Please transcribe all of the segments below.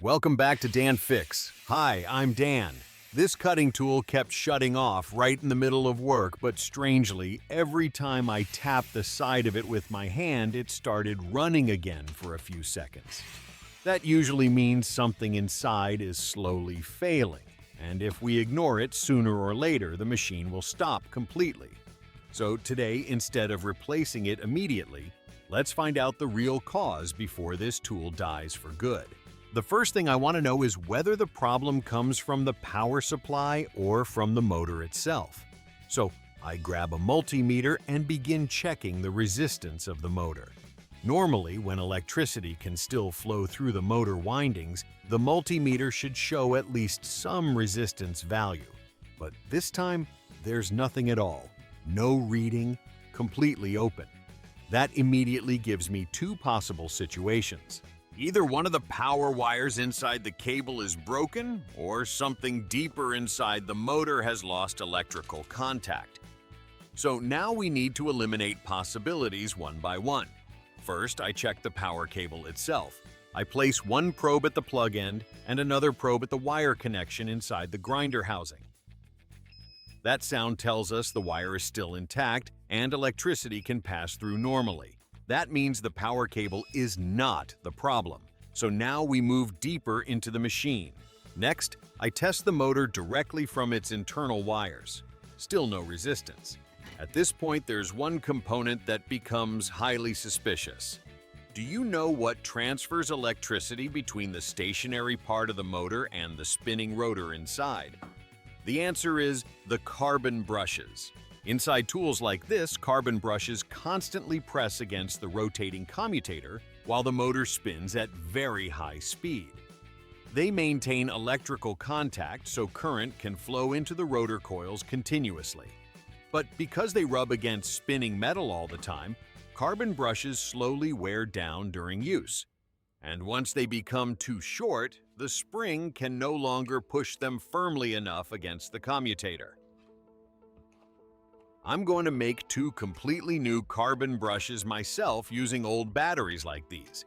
Welcome back to Dan Fix. Hi, I'm Dan. This cutting tool kept shutting off right in the middle of work, but strangely, every time I tapped the side of it with my hand, it started running again for a few seconds. That usually means something inside is slowly failing, and if we ignore it, sooner or later the machine will stop completely. So today, instead of replacing it immediately, let's find out the real cause before this tool dies for good. The first thing I want to know is whether the problem comes from the power supply or from the motor itself. So I grab a multimeter and begin checking the resistance of the motor. Normally, when electricity can still flow through the motor windings, the multimeter should show at least some resistance value. But this time, there's nothing at all. No reading, completely open. That immediately gives me two possible situations. Either one of the power wires inside the cable is broken, or something deeper inside the motor has lost electrical contact. So now we need to eliminate possibilities one by one. First, I check the power cable itself. I place one probe at the plug end and another probe at the wire connection inside the grinder housing. That sound tells us the wire is still intact and electricity can pass through normally. That means the power cable is not the problem. So now we move deeper into the machine. Next, I test the motor directly from its internal wires. Still no resistance. At this point, there's one component that becomes highly suspicious. Do you know what transfers electricity between the stationary part of the motor and the spinning rotor inside? The answer is the carbon brushes. Inside tools like this, carbon brushes constantly press against the rotating commutator while the motor spins at very high speed. They maintain electrical contact so current can flow into the rotor coils continuously. But because they rub against spinning metal all the time, carbon brushes slowly wear down during use. And once they become too short, the spring can no longer push them firmly enough against the commutator. I'm going to make two completely new carbon brushes myself using old batteries like these.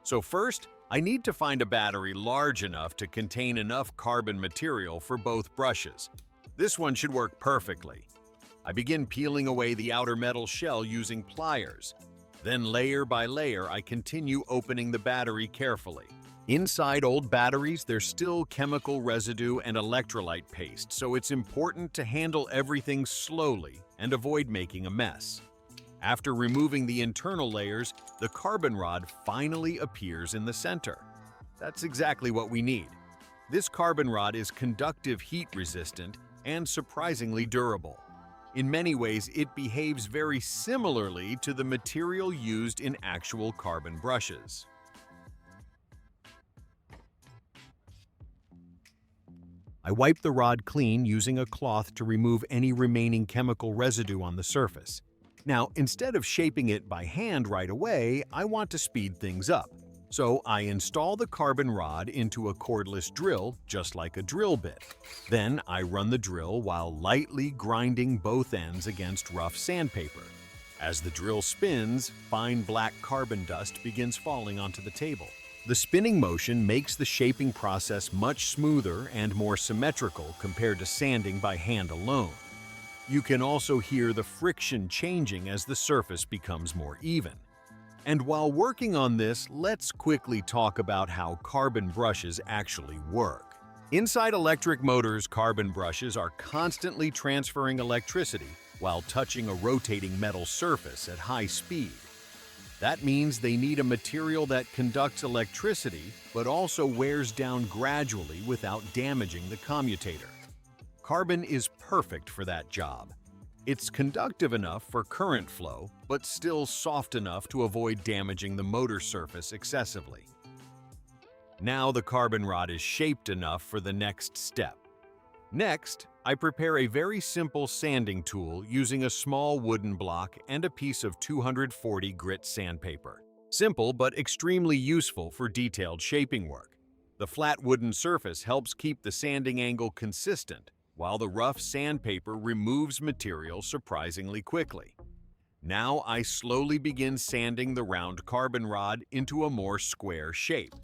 So first, I need to find a battery large enough to contain enough carbon material for both brushes. This one should work perfectly. I begin peeling away the outer metal shell using pliers. Then layer by layer, I continue opening the battery carefully. Inside old batteries, there's still chemical residue and electrolyte paste, so it's important to handle everything slowly and avoid making a mess. After removing the internal layers, the carbon rod finally appears in the center. That's exactly what we need. This carbon rod is conductive heat resistant and surprisingly durable. In many ways, it behaves very similarly to the material used in actual carbon brushes. I wipe the rod clean using a cloth to remove any remaining chemical residue on the surface. Now, instead of shaping it by hand right away, I want to speed things up. So I install the carbon rod into a cordless drill, just like a drill bit. Then I run the drill while lightly grinding both ends against rough sandpaper. As the drill spins, fine black carbon dust begins falling onto the table. The spinning motion makes the shaping process much smoother and more symmetrical compared to sanding by hand alone. You can also hear the friction changing as the surface becomes more even. And while working on this, let's quickly talk about how carbon brushes actually work. Inside electric motors, carbon brushes are constantly transferring electricity while touching a rotating metal surface at high speed. That means they need a material that conducts electricity but also wears down gradually without damaging the commutator. Carbon is perfect for that job. It's conductive enough for current flow, but still soft enough to avoid damaging the motor surface excessively. Now the carbon rod is shaped enough for the next step. Next, I prepare a very simple sanding tool using a small wooden block and a piece of 240 grit sandpaper. Simple but extremely useful for detailed shaping work. The flat wooden surface helps keep the sanding angle consistent, while the rough sandpaper removes material surprisingly quickly. Now I slowly begin sanding the round carbon rod into a more square shape.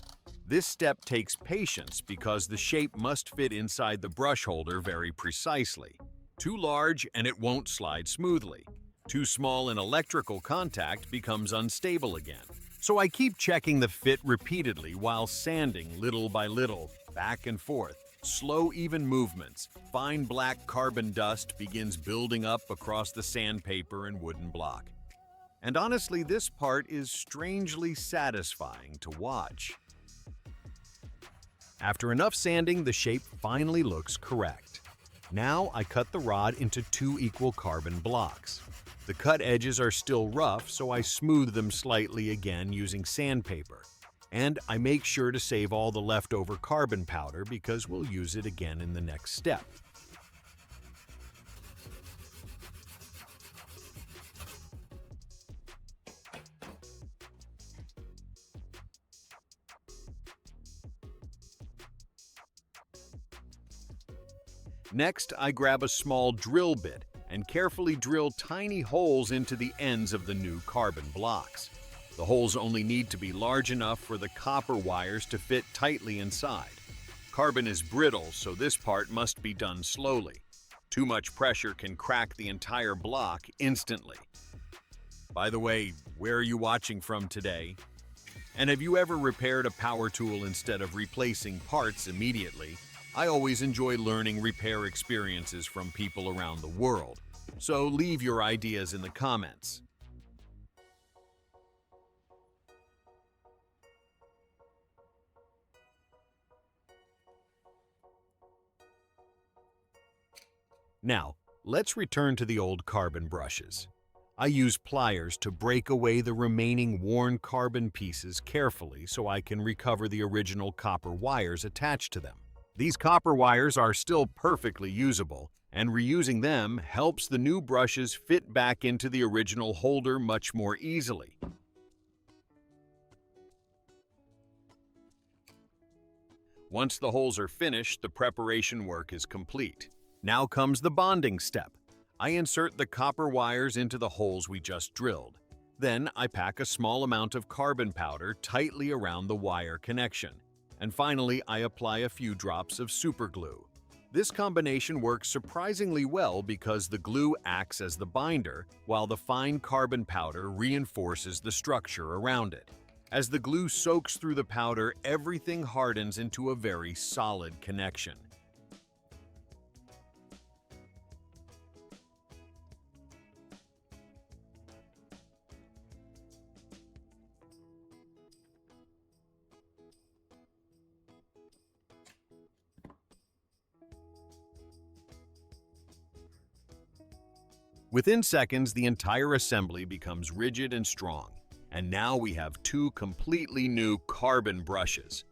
This step takes patience because the shape must fit inside the brush holder very precisely. Too large and it won't slide smoothly. Too small in electrical contact becomes unstable again. So I keep checking the fit repeatedly while sanding little by little, back and forth. Slow, even movements. Fine black carbon dust begins building up across the sandpaper and wooden block. And honestly, this part is strangely satisfying to watch. After enough sanding, the shape finally looks correct. Now I cut the rod into 2 equal carbon blocks. The cut edges are still rough, so I smooth them slightly again using sandpaper. And I make sure to save all the leftover carbon powder because we'll use it again in the next step. Next, I grab a small drill bit and carefully drill tiny holes into the ends of the new carbon blocks. The holes only need to be large enough for the copper wires to fit tightly inside. Carbon is brittle, so this part must be done slowly. Too much pressure can crack the entire block instantly. By the way, where are you watching from today? And have you ever repaired a power tool instead of replacing parts immediately? I always enjoy learning repair experiences from people around the world, so leave your ideas in the comments. Now, let's return to the old carbon brushes. I use pliers to break away the remaining worn carbon pieces carefully so I can recover the original copper wires attached to them. These copper wires are still perfectly usable, and reusing them helps the new brushes fit back into the original holder much more easily. Once the holes are finished, the preparation work is complete. Now comes the bonding step. I insert the copper wires into the holes we just drilled. Then I pack a small amount of carbon powder tightly around the wire connection. And finally, I apply a few drops of super glue. This combination works surprisingly well because the glue acts as the binder, while the fine carbon powder reinforces the structure around it. As the glue soaks through the powder, everything hardens into a very solid connection. Within seconds, the entire assembly becomes rigid and strong, and now we have 2 completely new carbon brushes.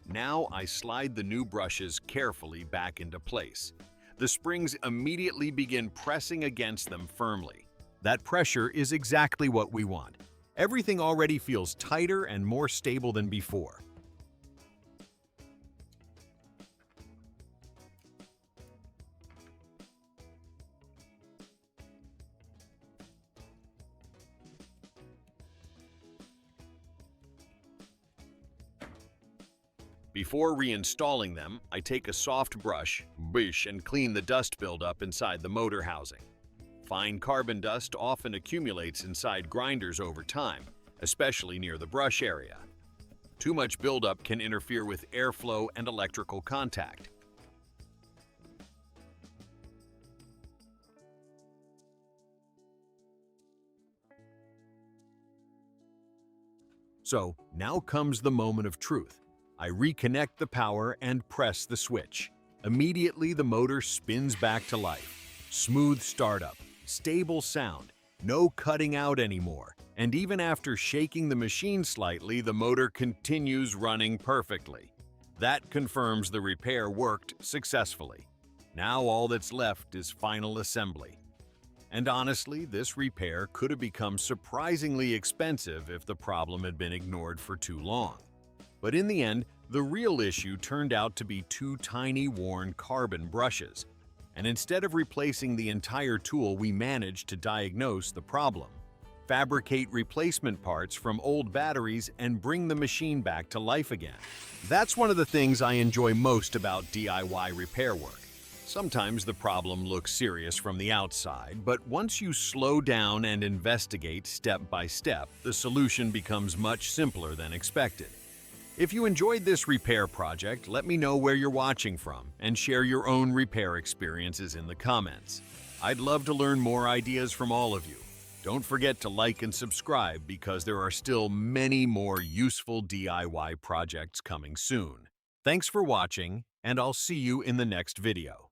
Now I slide the new brushes carefully back into place. The springs immediately begin pressing against them firmly. That pressure is exactly what we want. Everything already feels tighter and more stable than before. Before reinstalling them, I take a soft brush, and clean the dust buildup inside the motor housing. Fine carbon dust often accumulates inside grinders over time, especially near the brush area. Too much buildup can interfere with airflow and electrical contact. So, now comes the moment of truth. I reconnect the power and press the switch. Immediately, the motor spins back to life. Smooth startup, stable sound, no cutting out anymore. And even after shaking the machine slightly, the motor continues running perfectly. That confirms the repair worked successfully. Now all that's left is final assembly. And honestly, this repair could have become surprisingly expensive if the problem had been ignored for too long. But in the end, the real issue turned out to be 2 tiny worn carbon brushes. And instead of replacing the entire tool, we managed to diagnose the problem. fabricate replacement parts from old batteries and bring the machine back to life again. That's one of the things I enjoy most about DIY repair work. Sometimes the problem looks serious from the outside, but once you slow down and investigate step by step, the solution becomes much simpler than expected. If you enjoyed this repair project, let me know where you're watching from and share your own repair experiences in the comments. I'd love to learn more ideas from all of you. Don't forget to like and subscribe because there are still many more useful DIY projects coming soon. Thanks for watching, and I'll see you in the next video.